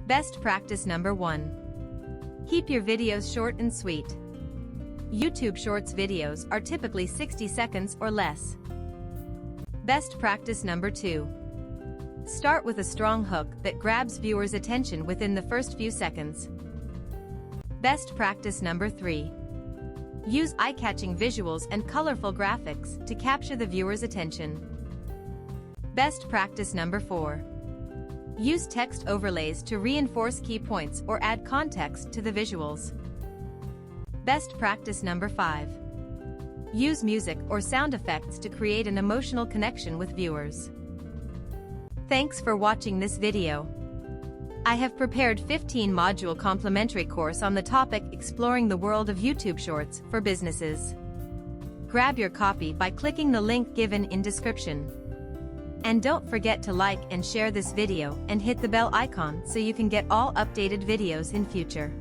Best practice number 1. Keep your videos short and sweet. YouTube Shorts videos are typically 60 seconds or less. Best practice number 2. Start with a strong hook that grabs viewers' attention within the first few seconds. Best practice number 3. Use eye-catching visuals and colorful graphics to capture the viewer's attention. Best practice number 4. Use text overlays to reinforce key points or add context to the visuals. Best practice number 5. Use music or sound effects to create an emotional connection with viewers. Thanks for watching this video. I have prepared 15-module complimentary course on the topic exploring the world of YouTube Shorts for businesses. Grab your copy by clicking the link given in description. And don't forget to like and share this video and hit the bell icon so you can get all updated videos in future.